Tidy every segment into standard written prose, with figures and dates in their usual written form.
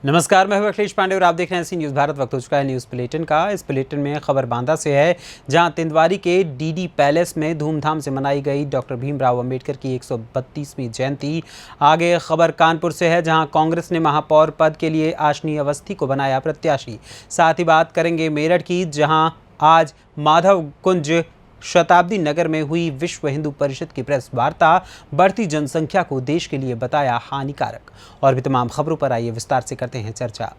नमस्कार, मैं हूं अखिलेश पांडे और आप देख रहे हैं सी न्यूज़ भारत। वक्त हो चुका है न्यूज़ बुलेटिन का। इस बुलेटिन में खबर बांदा से है, जहां तिंदवारी के डीडी पैलेस में धूमधाम से मनाई गई डॉक्टर भीमराव अंबेडकर की 132वीं जयंती। आगे खबर कानपुर से है, जहां कांग्रेस ने महापौर पद के लिए आशनी अवस्थी को बनाया प्रत्याशी। साथ ही बात करेंगे मेरठ की, जहाँ आज माधव कुंज शताब्दी नगर में हुई विश्व हिंदू परिषद की प्रेस वार्ता। बढ़ती जनसंख्या को देश के लिए बताया हानिकारक। और भी तमाम खबरों पर आइए विस्तार से करते हैं चर्चा।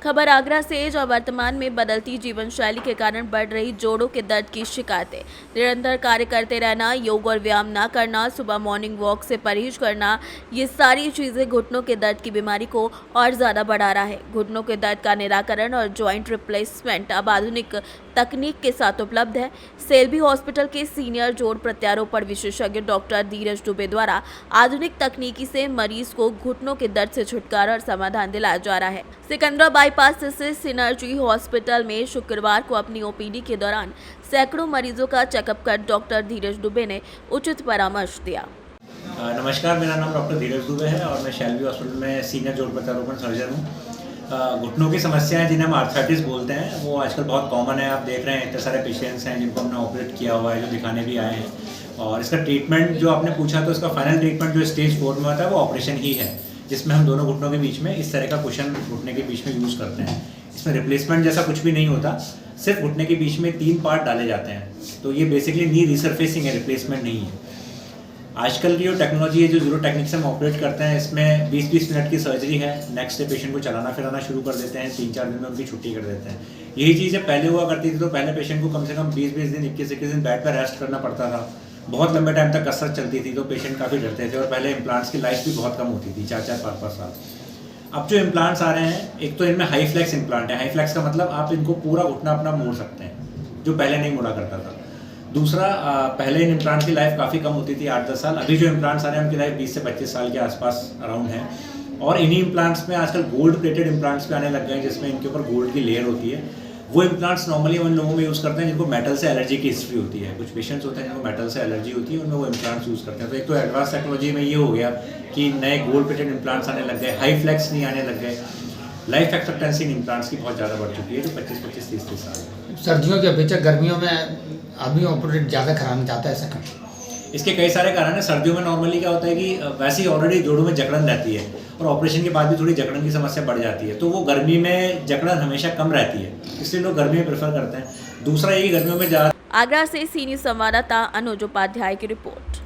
खबर आगरा से, जो वर्तमान में बदलती जीवन शैली के कारण बढ़ रही जोड़ों के दर्द की शिकायतें, निरंतर कार्य करते रहना, योग और व्यायाम ना करना, सुबह मॉर्निंग वॉक से परहेज करना, ये सारी चीज़ें घुटनों के दर्द की बीमारी को और ज़्यादा बढ़ा रहा है। घुटनों के दर्द का निराकरण और जॉइंट रिप्लेसमेंट अब आधुनिक तकनीक के साथ उपलब्ध है। सेल्बी हॉस्पिटल के सीनियर जोड़ प्रत्यारोपण विशेषज्ञ डॉक्टर धीरज दुबे द्वारा आधुनिक तकनीकी से मरीज को घुटनों के दर्द से छुटकारा और समाधान दिलाया जा रहा है। सिकंदरा बाईपास स्थित सिनर्जी हॉस्पिटल में शुक्रवार को अपनी ओपीडी के दौरान सैकड़ों मरीजों का चेकअप कर डॉक्टर धीरज दुबे ने उचित परामर्श दिया। नमस्कार, मेरा नाम डॉक्टर धीरज दुबे है और मैं शेल्बी हॉस्पिटल में सीनियर जोड़ प्रत्यारोपण सर्जन हूँ। घुटनों की समस्याएं, जिन्हें हम आर्थराइटिस बोलते हैं, वो आजकल बहुत कॉमन है। आप देख रहे हैं इतने सारे पेशेंट्स हैं जिनको हमने ऑपरेट किया हुआ है, जो दिखाने भी आए हैं। और इसका ट्रीटमेंट जो आपने पूछा, तो इसका फाइनल ट्रीटमेंट जो स्टेज 4 में होता है वो ऑपरेशन ही है, जिसमें हम दोनों घुटनों के बीच में इस तरह का कुशन घुटने के बीच में यूज़ करते हैं। इसमें रिप्लेसमेंट जैसा कुछ भी नहीं होता, सिर्फ घुटने के बीच में 3 पार्ट डाले जाते हैं। तो ये बेसिकली नी रिसर्फेसिंग है, रिप्लेसमेंट नहीं है। आजकल की जो टेक्नोलॉजी है, जो जीरो टेक्निक से हम ऑपरेट करते हैं, इसमें 20-20 मिनट की सर्जरी है। नेक्स्ट डे पेशेंट को चलाना फिराना शुरू कर देते हैं, 3-4 दिन में उनकी छुट्टी कर देते हैं। यही चीज़ें पहले हुआ करती थी, तो पहले पेशेंट को कम से कम 20-20 दिन, 21-21 दिन बेड पर रेस्ट करना पड़ता था। बहुत लंबे टाइम तक कसरत चलती थी, तो पेशेंट काफ़ी डरते थे। और पहले इम्प्लांट्स की लाइफ भी बहुत कम होती थी, 4-4, 5-5 साल। अब जो इम्प्लांट्स आ रहे हैं, एक तो इनमें हाई फ्लेक्स इम्प्लांट है। हाई फ्लेक्स का मतलब आप इनको पूरा घुटना अपना मोड़ सकते हैं, जो पहले नहीं मोड़ा करता था। दूसरा, पहले इन इम्प्लांट की लाइफ काफ़ी कम होती थी, 8-10 साल। अभी जो इम्प्लांट्स आ रहे हैं उनकी लाइफ 20 से 25 साल के आसपास अराउंड है। और इन्हीं इम्प्लांट्स में आजकल गोल्ड प्लेटेड इम्प्लांट्स भी आने लग गए हैं, जिसमें इनके ऊपर गोल्ड की लेयर होती है। वो इम्प्लांट्स नॉर्मली उन लोगों में यूज़ करते हैं जिनको मेटल से एलर्जी की हिस्ट्री होती है। कुछ पेशेंट्स होते हैं जिनको मेटल से एलर्जी होती है, उनमें वो इम्प्लांट्स यूज़ करते हैं। तो एक तो एडवांस टेक्नोलॉजी में ये हो गया कि नए गोल्ड प्लेटेड इम्प्लांट्स आने लग गए, हाई फ्लेक्स नहीं आने लग गए। लाइफ एक्सपेक्टेंसी इन इम्प्लांट्स की बहुत ज़्यादा बढ़ चुकी है, जो 25-25, 30-30 साल। सर्दियों के अपेक्षा गर्मियों में आदमी ऑपरेट ज़्यादा कराना चाहता है, ऐसा क्यों? इसके कई सारे कारण हैं। सर्दियों में नॉर्मली क्या होता है कि वैसे ही ऑलरेडी जोड़ों में जकड़न रहती है, और ऑपरेशन के बाद भी थोड़ी जकड़न की समस्या बढ़ जाती है। तो वो गर्मी में जकड़न हमेशा कम रहती है, इसलिए लोग गर्मी में प्रेफर करते हैं। दूसरा ये कि गर्मियों में ज़्यादा। आगरा से सीनियर संवाददाता अनुज उपाध्याय की रिपोर्ट।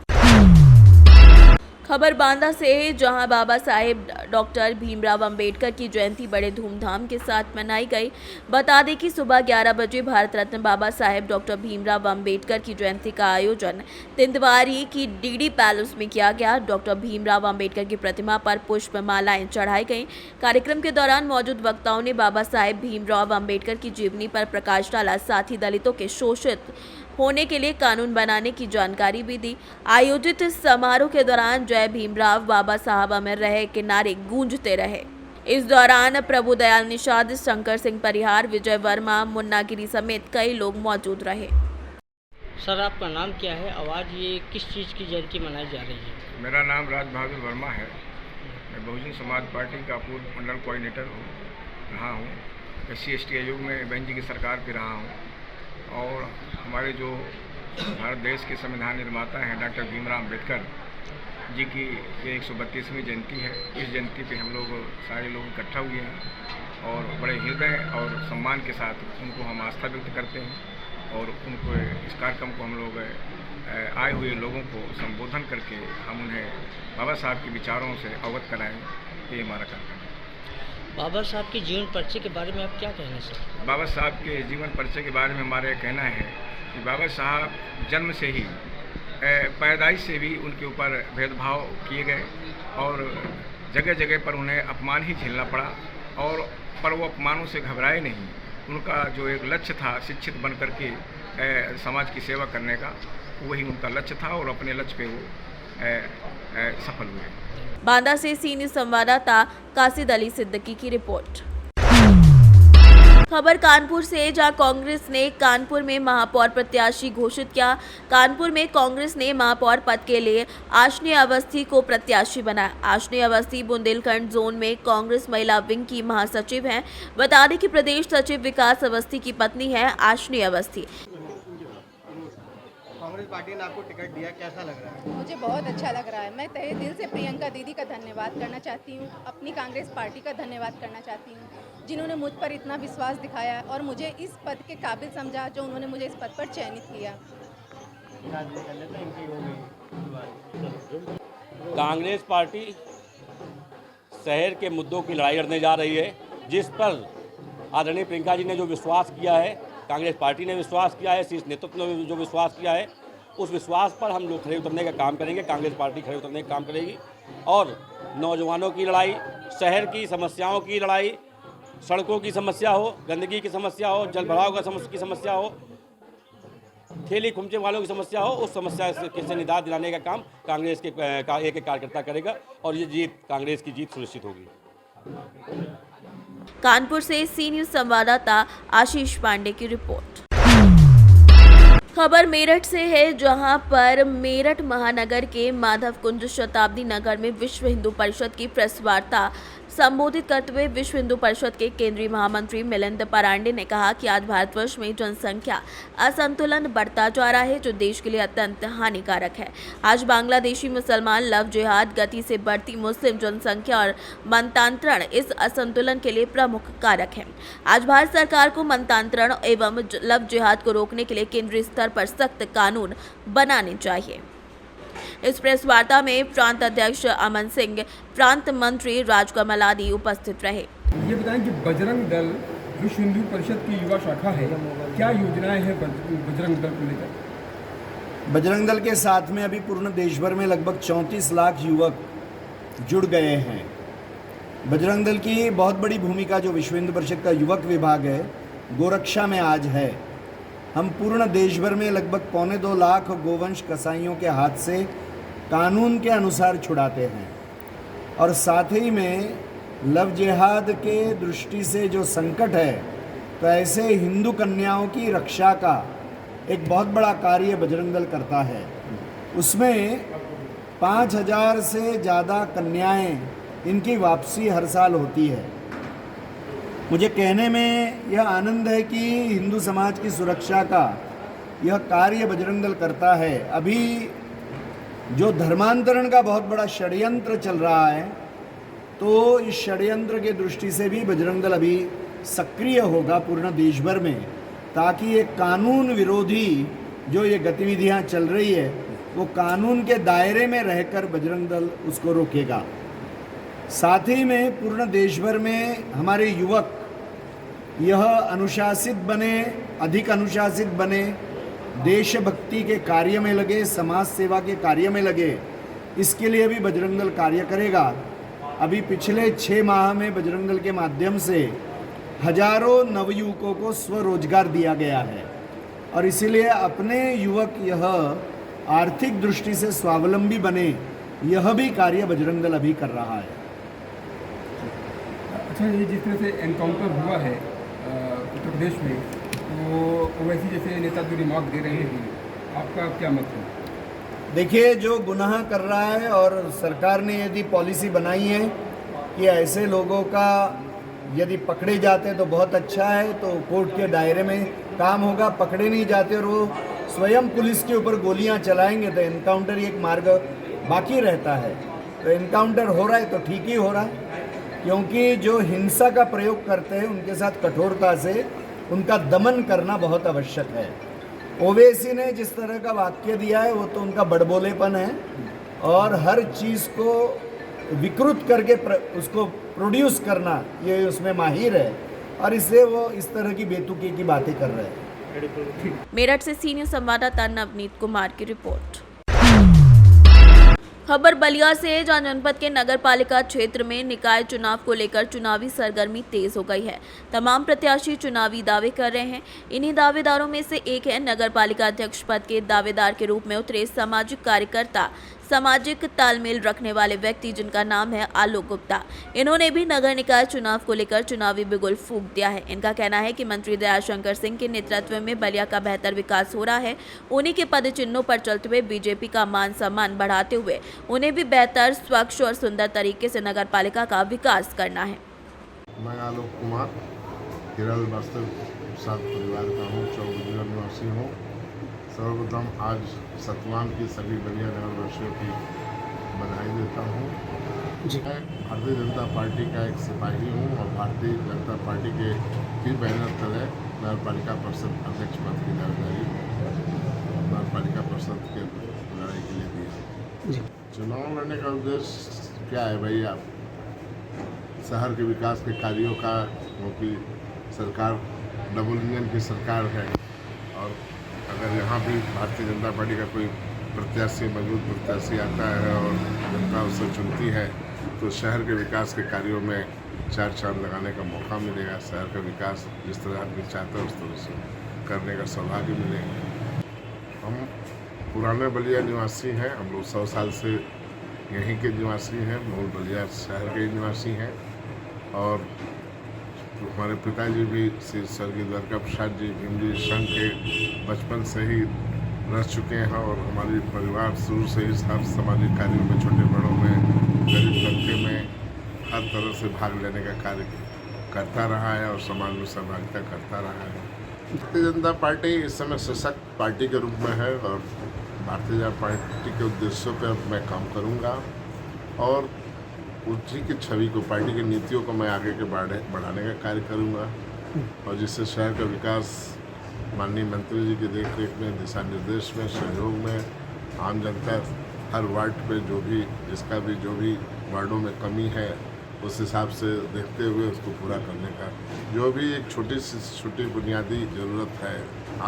खबर बांदा से, जहां बाबा साहेब डॉक्टर भीमराव अंबेडकर की जयंती बड़े धूमधाम के साथ मनाई गई। बता दें कि सुबह 11 बजे भारत रत्न बाबा साहेब डॉक्टर भीमराव अंबेडकर की जयंती का आयोजन तिंदवारी की डीडी पैलेस में किया गया। डॉक्टर भीमराव अंबेडकर की प्रतिमा पर पुष्प मालाएं चढ़ाई गईं। कार्यक्रम के दौरान मौजूद वक्ताओं ने बाबा साहेब भीमराव अंबेडकर की जीवनी पर प्रकाश डाला, साथ ही दलितों के शोषित होने के लिए कानून बनाने की जानकारी भी दी। आयोजित इस समारोह के दौरान जय भीमराव, बाबा साहब अमर रहे के नारे गूंजते रहे। इस दौरान प्रभु दयाल निषाद, शंकर सिंह परिहार, विजय वर्मा, मुन्ना गिरी समेत कई लोग मौजूद रहे। सर, आपका नाम क्या है और आज ये किस चीज़ की जयंती मनाई जा रही है? मेरा नाम राज बहादुर वर्मा है। मैं बहुजन समाज पार्टी का पूर्व मंडल कोऑर्डिनेटर रहा हूँ। SC/ST आयोग में बहन जी की सरकार पे रहा हूँ। और हमारे जो भारत देश के संविधान निर्माता हैं डॉक्टर भीमराव अम्बेडकर जी की ये 132वीं जयंती है। इस जयंती पे हम लोग सारे लोग इकट्ठा हुए हैं और बड़े हृदय और सम्मान के साथ उनको हम आस्था व्यक्त करते हैं। और उनको इस कार्यक्रम को हम लोग आए हुए लोगों को संबोधन करके हम उन्हें बाबा साहब के विचारों से अवगत कराएं, ये हमारा कार्यक्रम है। बाबा साहब के जीवन परिचय के बारे में आप क्या कहना सर? बाबा साहब के जीवन परिचय के बारे में हमारा कहना है कि बाबा साहब जन्म से ही, पैदाइश से भी उनके ऊपर भेदभाव किए गए और जगह जगह पर उन्हें अपमान ही झेलना पड़ा। और पर वो अपमानों से घबराए नहीं। उनका जो एक लक्ष्य था शिक्षित बन करके समाज की सेवा करने का, वही उनका लक्ष्य था और अपने लक्ष्य पे वो सफल हुए। बांदा से सीनियर संवाददाता कासिद अली सिद्दीकी की रिपोर्ट। खबर कानपुर से, जहां कांग्रेस ने कानपुर में महापौर प्रत्याशी घोषित किया। कानपुर में कांग्रेस ने महापौर पद के लिए आशनी अवस्थी को प्रत्याशी बनाया। आशनी अवस्थी बुंदेलखंड जोन में कांग्रेस महिला विंग की महासचिव हैं। बता दें कि प्रदेश सचिव विकास अवस्थी की पत्नी है आशनी अवस्थी। कांग्रेस पार्टी ने आपको टिकट दिया, कैसा लग रहा है? मुझे बहुत अच्छा लग रहा है। मैं तहे दिल से प्रियंका दीदी का धन्यवाद करना चाहती हूँ, अपनी कांग्रेस पार्टी का धन्यवाद करना चाहती हूँ, जिन्होंने मुझ पर इतना विश्वास दिखाया और मुझे इस पद के काबिल समझा, जो उन्होंने मुझे इस पद पर चयनित किया। कांग्रेस पार्टी शहर के मुद्दों की लड़ाई लड़ने जा रही है, जिस पर आदरणीय प्रियंका जी ने जो विश्वास किया है, कांग्रेस पार्टी ने विश्वास किया है, शीर्ष नेतृत्व ने जो विश्वास किया है, उस विश्वास पर हम लोग खड़े उतरने का काम करेंगे। कांग्रेस पार्टी खड़े उतरने का काम करेगी और नौजवानों की लड़ाई, शहर की समस्याओं की लड़ाई, सड़कों की समस्या हो, गंदगी की समस्या हो, जल भराव की समस्या हो, ठेली खुमचे वालों की समस्या हो, उस समस्या से निजात दिलाने का काम कांग्रेस के एक कार्यकर्ता करेगा और ये जीत, कांग्रेस की जीत सुनिश्चित होगी। कानपुर से सी न्यूज़ संवाददाता आशीष पांडे की रिपोर्ट। खबर मेरठ से है, जहां पर मेरठ महानगर के माधव कुंज शताब्दी नगर में विश्व हिंदू परिषद की प्रेस वार्ता संबोधित करते हुए विश्व हिंदू परिषद के केंद्रीय महामंत्री मिलिंद परांडे ने कहा कि आज भारतवर्ष में जनसंख्या असंतुलन बढ़ता जा रहा है, जो देश के लिए अत्यंत हानिकारक है। आज बांग्लादेशी मुसलमान लव जिहाद, गति से बढ़ती मुस्लिम जनसंख्या और मनतांत्रण इस असंतुलन के लिए प्रमुख कारक है। आज भारत सरकार को मनतांत्रण एवं लव जिहाद को रोकने के लिए केंद्रीय स्तर पर सख्त कानून बनाने चाहिए। इस प्रेस वार्ता में प्रांत अध्यक्ष अमन सिंह, प्रांत मंत्री राजकमल आदि उपस्थित रहे। ये बताएं कि बजरंग दल विश्व हिंदू परिषद की युवा शाखा है, क्या योजनाएं हैं बजरंग दल को लेकर? बजरंग दल के साथ में अभी पूर्ण देश भर में लगभग 34 लाख युवक जुड़ गए हैं। बजरंग दल की बहुत बड़ी भूमिका जो विश्व हिंदू परिषद का युवक विभाग है, गोरक्षा में आज है। हम पूर्ण देश भर में लगभग 2.25 लाख गोवंश कसाईयों के हाथ से कानून के अनुसार छुड़ाते हैं और साथ ही में लव जिहाद के दृष्टि से जो संकट है, तो ऐसे हिंदू कन्याओं की रक्षा का एक बहुत बड़ा कार्य बजरंग दल करता है। उसमें 5000 से ज़्यादा कन्याएं, इनकी वापसी हर साल होती है। मुझे कहने में यह आनंद है कि हिंदू समाज की सुरक्षा का यह कार्य बजरंग दल करता है। अभी जो धर्मांतरण का बहुत बड़ा षड्यंत्र चल रहा है, तो इस षड्यंत्र के दृष्टि से भी बजरंग दल अभी सक्रिय होगा पूर्ण देश भर में, ताकि ये कानून विरोधी जो ये गतिविधियां चल रही है, वो कानून के दायरे में रहकर बजरंग दल उसको रोकेगा। साथ ही में पूर्ण देश भर में हमारे युवक यह अनुशासित बने, अधिक अनुशासित बने, देशभक्ति के कार्य में लगे, समाज सेवा के कार्य में लगे, इसके लिए भी बजरंग दल कार्य करेगा। अभी पिछले 6 माह में बजरंग दल के माध्यम से हजारों नवयुवकों को स्वरोजगार दिया गया है और इसीलिए अपने युवक यह आर्थिक दृष्टि से स्वावलंबी बने, यह भी कार्य बजरंग दल अभी कर रहा है। अच्छा, ये जिस तरह से एनकाउंटर हुआ है उत्तर प्रदेश में, तो वैसी जैसे नेता जो रिमार्क दे रहे हैं, आपका क्या मत है? देखिए, जो गुनाह कर रहा है और सरकार ने यदि पॉलिसी बनाई है कि ऐसे लोगों का यदि पकड़े जाते तो बहुत अच्छा है, तो कोर्ट के दायरे में काम होगा। पकड़े नहीं जाते और वो स्वयं पुलिस के ऊपर गोलियां चलाएंगे तो एनकाउंटर एक मार्ग बाकी रहता है। तो एनकाउंटर हो रहा है तो ठीक ही हो रहा है, क्योंकि जो हिंसा का प्रयोग करते हैं उनके साथ कठोरता से उनका दमन करना बहुत आवश्यक है। ओवैसी ने जिस तरह का वाक्य दिया है, वो तो उनका बड़बोलेपन है और हर चीज़ को विकृत करके उसको प्रोड्यूस करना, ये उसमें माहिर है और इससे वो इस तरह की बेतुकी की बातें कर रहे हैं। मेरठ से सीनियर संवाददाता नवनीत कुमार की रिपोर्ट। खबर बलिया से है, जहां जनपद के नगर पालिका क्षेत्र में निकाय चुनाव को लेकर चुनावी सरगर्मी तेज हो गई है। तमाम प्रत्याशी चुनावी दावे कर रहे हैं। इन्हीं दावेदारों में से एक है नगर पालिका अध्यक्ष पद के दावेदार के रूप में उतरे सामाजिक कार्यकर्ता सामाजिक तालमेल रखने वाले व्यक्ति जिनका नाम है आलोक गुप्ता। इन्होंने भी नगर निकाय चुनाव को लेकर चुनावी बिगुल फूंक दिया है। इनका कहना है कि मंत्री दयाशंकर सिंह के नेतृत्व में बलिया का बेहतर विकास हो रहा है। उन्हीं के पद चिन्हों पर चलते हुए बीजेपी का मान सम्मान बढ़ाते हुए उन्हें भी बेहतर, स्वच्छ और सुंदर तरीके से नगर पालिका का विकास करना है। मैं आलोक कुमार केरल वास्तव सात परिवार का हूँ, चौबुझिया निवासी हूँ। सर्वप्रथम आज सतवान की सभी बलिया नगरवासियों की बधाई देता हूँ। मैं भारतीय जनता पार्टी का एक सिपाही हूँ और भारतीय जनता पार्टी के ही बैनर तले नगर पालिका परिषद अध्यक्ष पद की जिम्मेदारी नगर पालिका परिषद के लड़ाई के लिए दी है। चुनाव लड़ने का उद्देश्य क्या है भाई? आप शहर के विकास के कार्यों का, क्योंकि सरकार डबल इंजन की सरकार है और अगर यहाँ भी भारतीय जनता पार्टी का कोई प्रत्याशी, मजबूत प्रत्याशी आता है और जनता उसे चुनती है तो शहर के विकास के कार्यों में चार चांद लगाने का मौका मिलेगा। शहर का विकास जिस तरह आदमी चाहता है उस तरह से करने का सौभाग्य मिलेगा। हम पुराने बलिया निवासी हैं, हम लोग 100 साल से यहीं के निवासी हैं, मूल बलिया शहर के निवासी हैं और हमारे पिताजी भी श्री स्वर्गीय द्वारका प्रसाद जी भीमजी संघ के बचपन से ही रह चुके हैं और हमारी परिवार शुरू से ही हर सामाजिक कार्यों में, छोटे बड़ों में, गरीब तबके में हर तरह से भाग लेने का कार्य करता रहा है और समाज में सहभागिता करता रहा है। भारतीय जनता पार्टी इस समय सशक्त पार्टी के रूप में है और भारतीय जनता पार्टी के उद्देश्यों पर मैं काम करूँगा और उसी की छवि को, पार्टी की नीतियों को मैं आगे के बढ़ाने का कार्य करूँगा और जिससे शहर का विकास माननीय मंत्री जी की देखरेख में, दिशा निर्देश में, सहयोग में आम जनता हर वार्ड पे जो भी वार्डों में कमी है उस हिसाब से देखते हुए उसको पूरा करने का, जो भी एक छोटी से छोटी बुनियादी ज़रूरत है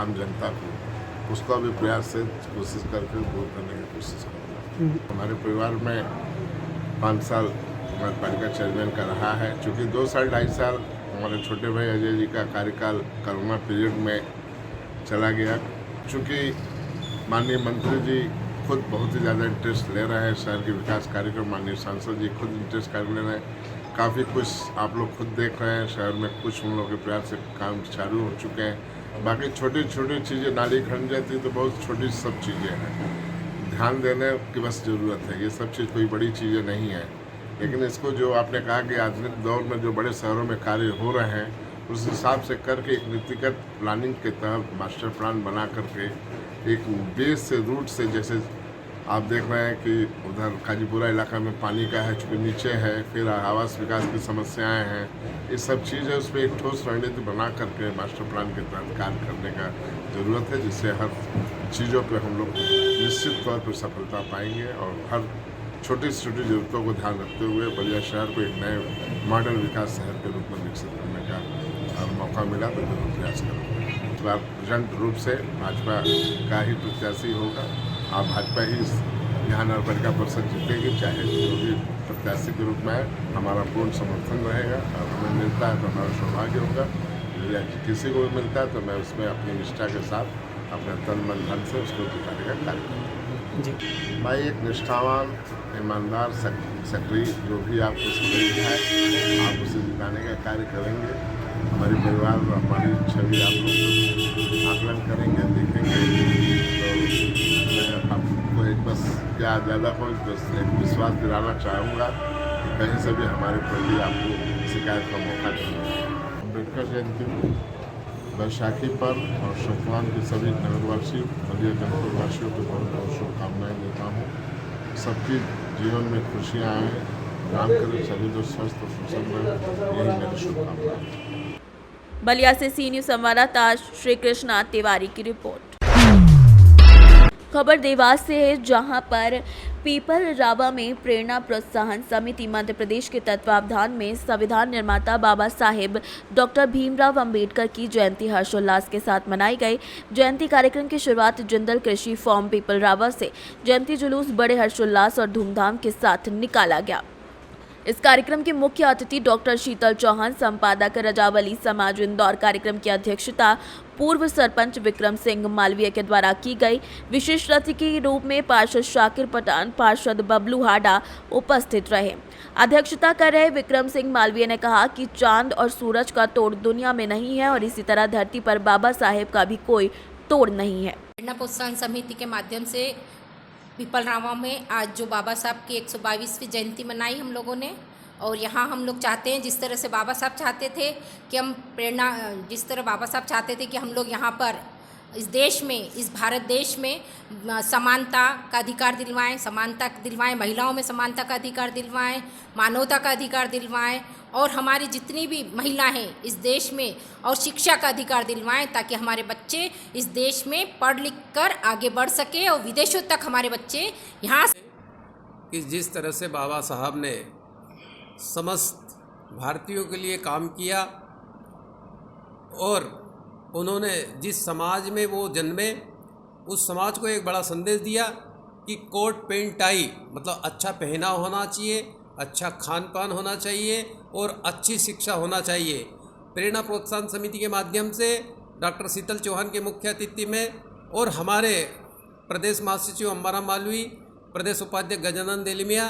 आम जनता को, उसका भी प्रयास से कोशिश करके दूर करने की कोशिश करूँगा। हमारे परिवार में 5 साल नगर पालिका चेयरमैन का रहा है। चूँकि 2 साल 2.5 साल हमारे छोटे भाई अजय जी का कार्यकाल कोरोना पीरियड में चला गया। चूँकि माननीय मंत्री जी खुद बहुत ही ज़्यादा इंटरेस्ट ले रहे हैं शहर के विकास कार्यक्रम, माननीय सांसद जी खुद इंटरेस्ट कर ले रहे हैं। काफ़ी कुछ आप लोग खुद देख रहे हैं, शहर में कुछ हम लोग के प्रयास से काम चालू हो चुके हैं। बाकी छोटी छोटी चीज़ें, नाली खन जाती तो बहुत छोटी सब चीज़ें हैं, ध्यान देने की बस ज़रूरत है। ये सब चीज़ कोई बड़ी चीज़ें नहीं है, लेकिन इसको जो आपने कहा कि आधुनिक दौर में जो बड़े शहरों में कार्य हो रहे हैं उस हिसाब से करके एक नीतिगत प्लानिंग के तहत मास्टर प्लान बना करके एक बेस से, रूट से, जैसे आप देख रहे हैं कि उधर काजीपुरा इलाका में पानी का है, चूँकि नीचे है, फिर आवास विकास की समस्याएं हैं, ये सब चीज़ है। उस पर एक ठोस रणनीति बना करके मास्टर प्लान के तहत कार्य करने का ज़रूरत है, जिससे हर चीज़ों पे हम लोग निश्चित तौर पर सफलता पाएंगे और हर छोटी से छोटी ज़रूरतों को ध्यान रखते हुए बलिया शहर को एक नए मॉडल विकास शहर के रूप में विकसित करने का और मौका मिला तो जरूर प्रयास करूँगा। इस बार प्रचंड रूप से भाजपा का ही प्रत्याशी होगा। आप भाजपा ही यहाँ नगर पालिका परिषद जीतेगी, चाहे जो भी प्रत्याशी के रूप में है, हमारा पूर्ण समर्थन रहेगा और हमें मिलता है तो हमारा सौभाग्य होगा। या किसी को भी मिलता है तो मैं उसमें अपनी निष्ठा के साथ अपने तन मन धन से उसको जिताने का कार्य करूँगा। मैं एक निष्ठावान, ईमानदार, सक्रिय जो भी आपको समझ है आप उसे जिताने का कार्य करेंगे। हमारे परिवार और हमारी छवि आप लोग आकलन करेंगे, देखेंगे तो मैं आपको एक बस क्या ज़्यादा हो बस एक विश्वास दिलाना चाहूँगा कि कहीं से भी हमारे प्रति आपको शिकायत का मौका नहीं मिलेगा। अम्बेडकर जयंती बैसाखी पर और सतवान के सभी नगरवासी, बलिया जनपदवासियों को बहुत बहुत शुभकामनाएँ देता हूँ। सबकी जीवन में खुशियाँ आएँ, काम करें, सभी लोग स्वस्थ और प्रसन्न रहें, यही मेरी शुभकामनाएँ। बलिया से सी न्यूज़ संवाददाता श्री कृष्णा तिवारी की रिपोर्ट। खबर देवास से है, जहां पर पीपल रावा में प्रेरणा प्रोत्साहन समिति मध्य प्रदेश के तत्वावधान में संविधान निर्माता बाबा साहेब डॉक्टर भीमराव अंबेडकर की जयंती हर्षोल्लास के साथ मनाई गई। जयंती कार्यक्रम की शुरुआत जिंदल कृषि फार्म पीपल रावा से जयंती जुलूस बड़े हर्षोल्लास और धूमधाम के साथ निकाला गया। इस कार्यक्रम के मुख्य अतिथि डॉक्टर शीतल चौहान, संपादक रजावली समाज इंदौर, कार्यक्रम की अध्यक्षता पूर्व सरपंच विक्रम सिंह मालवीय के द्वारा की गई। विशेष अतिथि के रूप में पार्षद शाकिर पठान, पार्षद बबलू हाडा उपस्थित रहे। अध्यक्षता कर रहे विक्रम सिंह मालवीय ने कहा कि चांद और सूरज का तोड़ दुनिया में नहीं है और इसी तरह धरती पर बाबा साहेब का भी कोई तोड़ नहीं है। प्रेरणा प्रोत्साहन समिति के माध्यम से पिपलरावा में आज जो बाबा साहब की 122वीं जयंती मनाई हम लोगों ने, और यहाँ हम लोग चाहते हैं जिस तरह से बाबा साहब चाहते थे कि जिस तरह बाबा साहब चाहते थे कि हम लोग यहाँ पर इस देश में, इस भारत देश में समानता का अधिकार दिलवाएं, महिलाओं में समानता का अधिकार दिलवाएं, मानवता का अधिकार दिलवाएं, और हमारी जितनी भी महिला हैं इस देश में और शिक्षा का अधिकार दिलवाएं, ताकि हमारे बच्चे इस देश में पढ़ लिख कर आगे बढ़ सके और विदेशों तक हमारे बच्चे यहाँ कि जिस तरह से बाबा साहब ने समस्त भारतीयों के लिए काम किया और उन्होंने जिस समाज में वो जन्मे उस समाज को एक बड़ा संदेश दिया कि कोट पेंट टाई मतलब अच्छा पहनाव होना चाहिए, अच्छा खान पान होना चाहिए और अच्छी शिक्षा होना चाहिए। प्रेरणा प्रोत्साहन समिति के माध्यम से डॉक्टर शीतल चौहान के मुख्य अतिथि में और हमारे प्रदेश महासचिव अंबाराम मालवी, प्रदेश उपाध्यक्ष गजानन देलमिया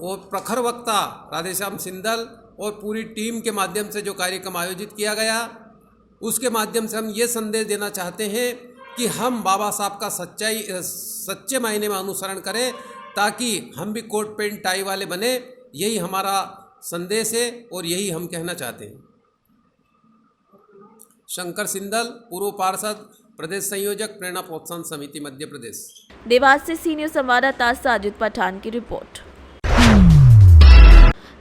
और प्रखर वक्ता राधेश्याम सिंदल और पूरी टीम के माध्यम से जो कार्यक्रम आयोजित किया गया, उसके माध्यम से हम ये संदेश देना चाहते हैं कि हम बाबा साहब का सच्चे मायने में अनुसरण करें ताकि हम भी कोट पेंट टाई वाले बने। यही हमारा संदेश है और यही हम कहना चाहते हैं। शंकर सिंदल, पूर्व पार्षद, प्रदेश संयोजक, प्रेरणा प्रोत्साहन समिति मध्य प्रदेश। देवास से सीनियर संवाददाता साजिद पठान की रिपोर्ट।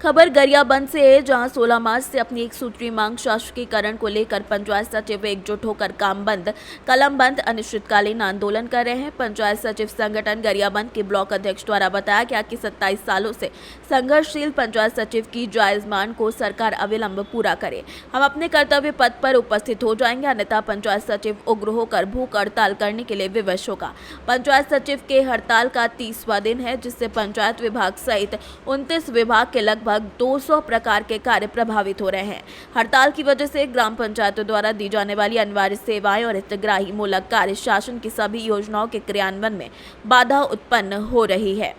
खबर गरियाबंद से है, जहां 16 मार्च से अपनी एक सूत्रीय मांग शासकीकरण को लेकर पंचायत सचिव एकजुट होकर काम बंद, कलम बंद, अनिश्चितकालीन आंदोलन कर रहे हैं। पंचायत सचिव संगठन गरियाबंद के ब्लॉक अध्यक्ष द्वारा बताया गया कि 27 सालों से संघर्षशील पंचायत सचिव की जायज मांग को सरकार अविलंब पूरा करे। हम अपने कर्तव्य पद पर उपस्थित हो जाएंगे, अन्यथा पंचायत सचिव उग्र होकर भूख हड़ताल करने के लिए विवश होगा। पंचायत सचिव के हड़ताल का 30वां दिन है, जिससे पंचायत विभाग सहित 29 विभाग के लगभग 200 प्रकार के कार्य प्रभावित हो रहे हैं। हड़ताल की वजह से ग्राम पंचायतों द्वारा दी जाने वाली अनिवार्य सेवाएं और हितग्राही मूलक कार्य, शासन की सभी योजनाओं के क्रियान्वयन में बाधा उत्पन्न हो रही है।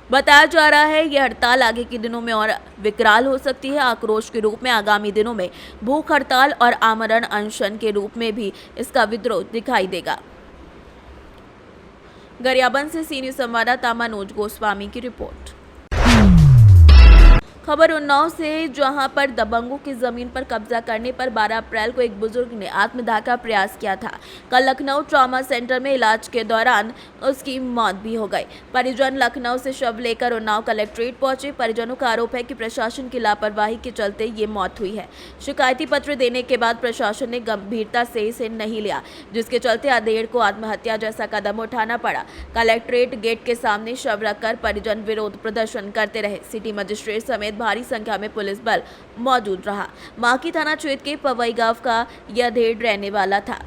बताया जा रहा है यह हड़ताल आगे के दिनों में और विकराल हो सकती है। आक्रोश के रूप में आगामी दिनों में भूख हड़ताल और आमरण अनशन के रूप में भी इसका विद्रोह दिखाई देगा। गरियाबंद से सीनियर संवाददाता मनोज गोस्वामी की रिपोर्ट। खबर उन्नाव से, जहां पर दबंगों की जमीन पर कब्जा करने पर 12 अप्रैल को एक बुजुर्ग ने आत्मदाह का प्रयास किया था। कल लखनऊ ट्रॉमा सेंटर में इलाज के दौरान उसकी मौत भी हो गई। परिजन लखनऊ से शव लेकर उन्नाव कलेक्ट्रेट पहुंचे। परिजनों का आरोप है कि प्रशासन की लापरवाही के चलते ये मौत हुई है। शिकायती पत्र देने के बाद प्रशासन ने गंभीरता से इसे नहीं लिया, जिसके चलते अधेड़ को आत्महत्या जैसा कदम उठाना पड़ा। कलेक्ट्रेट गेट के सामने शव रखकर परिजन विरोध प्रदर्शन करते रहे। सिटी मजिस्ट्रेट समेत भारी संख्या में पुलिस बल मौजूद रहा। माकी थाना क्षेत्र के पवई गांव का यह अधेड़ रहने वाला था।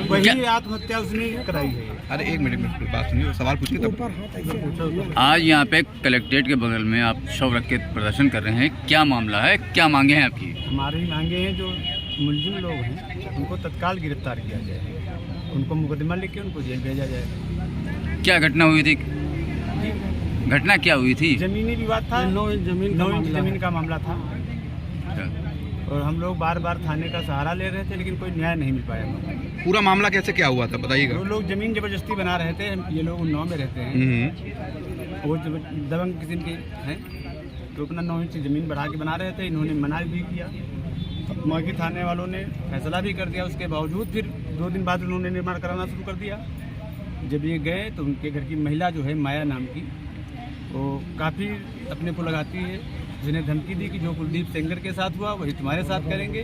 वही आत्महत्या उसने कराई है। अरे एक मिनट बात सुनिए, सवाल पूछिए तब। आज यहाँ पे कलेक्ट्रेट के बगल में आप शव रख के प्रदर्शन कर रहे हैं, क्या मामला है, क्या मांगे हैं आपकी? हमारी मांगे हैं जो मुलजिम लोग हैं उनको तत्काल गिरफ्तार किया जाए, उनको मुकदमा लिख के उनको जेल भेजा जाए। क्या घटना हुई थी? घटना क्या हुई थी? जमीनी विवाद था, 9 इंच जमीन का मामला था और हम लोग बार बार थाने का सहारा ले रहे थे, लेकिन कोई न्याय नहीं मिल पाया। पूरा मामला कैसे क्या हुआ था बताइएगा। वो लोग जमीन जबरदस्ती बना रहे थे। ये लोग उन्नाव में रहते हैं, वो दबंग किस्म के हैं, तो अपना 9 इंच जमीन बढ़ा के बना रहे थे। इन्होंने मना भी किया, माकी थाने वालों ने फैसला भी कर दिया। उसके बावजूद फिर 2 दिन बाद उन्होंने निर्माण कराना शुरू कर दिया। जब ये गए तो उनके घर की महिला जो है माया नाम की, वो काफ़ी अपने को लगाती है, जिन्हें धमकी दी कि जो कुलदीप सेंगर के साथ हुआ वही तुम्हारे साथ करेंगे।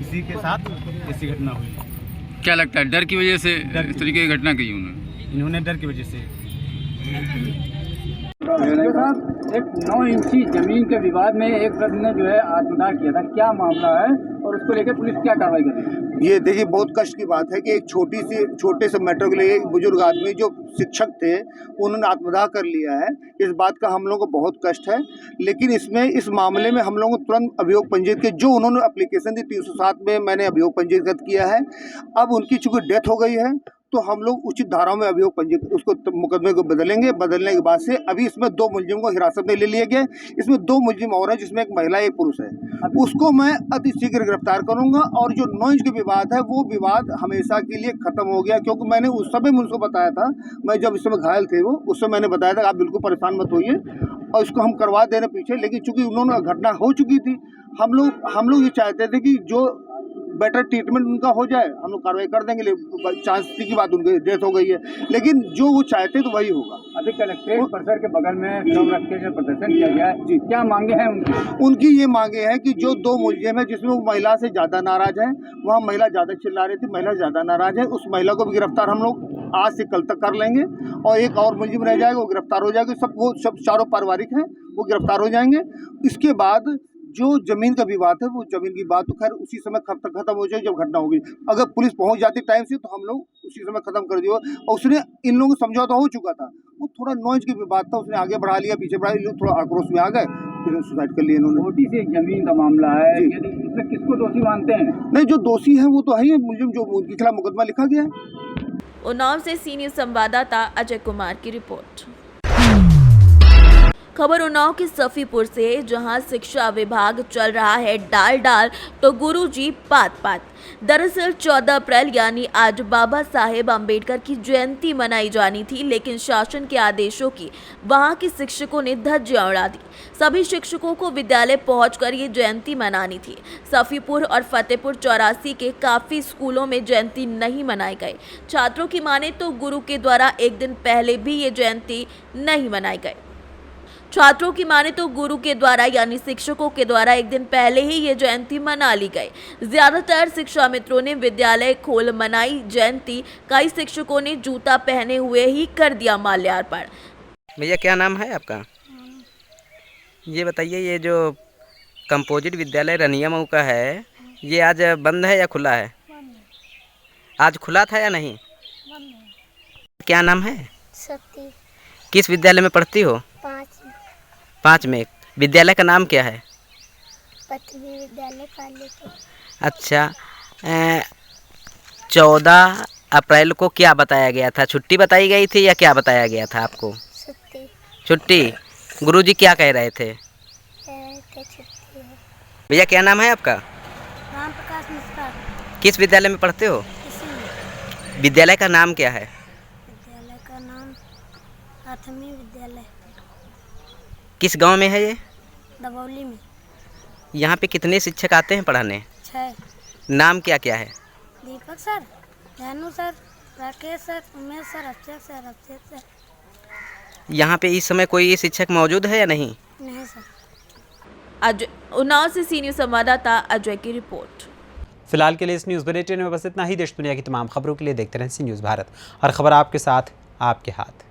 इसी के साथ ऐसी घटना हुई। क्या लगता है डर की वजह से इस तरीके की घटना की इन्होंने डर की वजह से। एक 9 इंची जमीन के विवाद में एक वृद्ध ने जो है आत्मदाह किया था, क्या मामला है और उसको लेकर पुलिस क्या कार्रवाई कर रही है? ये देखिए बहुत कष्ट की बात है कि एक छोटे से मैटर के लिए एक बुजुर्ग आदमी जो शिक्षक थे उन्होंने आत्मदाह कर लिया है। इस बात का हम लोगों को बहुत कष्ट है, लेकिन इस मामले में हम लोगों को तुरंत अभियोग पंजीकृत किया। जो उन्होंने एप्लीकेशन दी 307 में मैंने अभियोग पंजीकृत किया है। अब उनकी चूंकि डेथ हो गई है तो हम लोग उचित धाराओं में अभियोग पंजीकृत उसको मुकदमे को बदलेंगे। बदलने के बाद से अभी इसमें 2 मुलजिम को हिरासत में ले लिया गया। इसमें 2 मुलजिम और हैं, जिसमें एक महिला एक पुरुष है। उसको मैं अति शीघ्र गिरफ्तार करूंगा और जो 9 इंच के विवाद है वो विवाद हमेशा के लिए खत्म हो गया, क्योंकि मैंने उस समय उनको बताया था, मैं जब इस समय घायल थे वो उस समय मैंने बताया था आप बिल्कुल परेशान मत होइए और इसको हम करवा दे रहे पीछे। लेकिन चूंकि उन्होंने घटना हो चुकी थी, हम लोग ये चाहते थे कि जो बेटर ट्रीटमेंट उनका हो जाए, हम लोग कार्रवाई कर देंगे। चांस की बात उनकी डेथ हो गई है, लेकिन जो वो चाहते तो वही होगा। अभी कलेक्ट्रेट परिसर के बगल में शव रख के जो प्रदर्शन किया गया है जी, क्या मांगे हैं उनकी ये मांगे हैं कि जो 2 मुलजिम है जिसमें वो महिला से ज़्यादा नाराज है, वहाँ महिला ज़्यादा चिल्ला रही थी, महिला ज़्यादा नाराज है, उस महिला को भी गिरफ्तार हम लोग आज से कल तक कर लेंगे और एक और मुलजिम रह जाएगा, वो गिरफ्तार हो जाएगा। सब चारों पारिवारिक हैं, वो गिरफ्तार हो जाएंगे। इसके बाद जो जमीन का विवाद है वो जमीन की बात तो खैर उसी समय खत्म हो जाए जब घटना होगी। अगर पुलिस पहुंच जाती टाइम से तो हम लोग उसी समय खत्म कर दिए। और उसने इन लोगों को समझौता हो चुका था, वो थोड़ा 9 इंच की विवाद था, उसने आगे बढ़ा लिया, पीछे बढ़ा लिया, थोड़ा आक्रोश में आ गए, फिर सुसाइड कर लिया इन्होंने। छोटी सी जमीन का मामला है, इसमें किसको दोषी मानते हैं? नहीं, जो दोषी है वो तो है ही मुलजिम, जो उनके खिलाफ मुकदमा लिखा गया है। उन्नाव से सी न्यूज़ संवाददाता अजय कुमार की रिपोर्ट। खबर उन्नाव के सफीपुर से, जहां शिक्षा विभाग चल रहा है डाल तो गुरुजी पात। दरअसल 14 अप्रैल यानी आज बाबा साहेब अम्बेडकर की जयंती मनाई जानी थी, लेकिन शासन के आदेशों की वहां के शिक्षकों ने धज्जियां उड़ा दी। सभी शिक्षकों को विद्यालय पहुंचकर ये जयंती मनानी थी। सफीपुर और फतेहपुर 84 के काफ़ी स्कूलों में जयंती नहीं मनाई गई। छात्रों की माने तो गुरु के द्वारा एक दिन पहले भी ये जयंती नहीं मनाई गई। छात्रों की माने तो गुरु के द्वारा यानी शिक्षकों के द्वारा एक दिन पहले ही ये जयंती मना ली गई। ज्यादातर शिक्षा मित्रों ने विद्यालय खोल मनाई जयंती। कई शिक्षकों ने जूता पहने हुए ही कर दिया माल्यार्पण। भैया क्या नाम है आपका? ये बताइए, ये जो कंपोजिट विद्यालय रनिया मऊ का है, ये आज बंद है या खुला है? आज खुला था या नहीं? क्या नाम है? सती। किस विद्यालय में पढ़ती हो? 5 में। विद्यालय का नाम क्या है? पृथ्वी विद्यालय कालीपुर। अच्छा, 14 अप्रैल को क्या बताया गया था? छुट्टी बताई गई थी या क्या बताया गया था आपको? छुट्टी। गुरुजी क्या कह रहे थे? भैया क्या नाम है आपका? राम प्रकाश मिश्रा। किस विद्यालय में पढ़ते हो? विद्यालय का नाम क्या है? विद्यालय का नाम प्राथमिक विद्यालय। किस गांव में है ये? दबौली में। यहाँ पे कितने शिक्षक आते हैं पढ़ाने? 6। नाम क्या क्या है? Deepak sir, Dhanu sir, Rakesh sir, Umesh sir, Akshay sir, Abhishek sir. यहाँ पे इस समय कोई शिक्षक मौजूद है या नहीं? नहीं सर। आज उन्नाव से सी न्यूज़ संवाददाता अजय की रिपोर्ट। फिलहाल के लिए इस न्यूज़ बुलेटिन में बस इतना ही। देश दुनिया की तमाम खबरों के लिए देखते रहें सी न्यूज़ भारत, और खबर आपके साथ, आपके हाथ।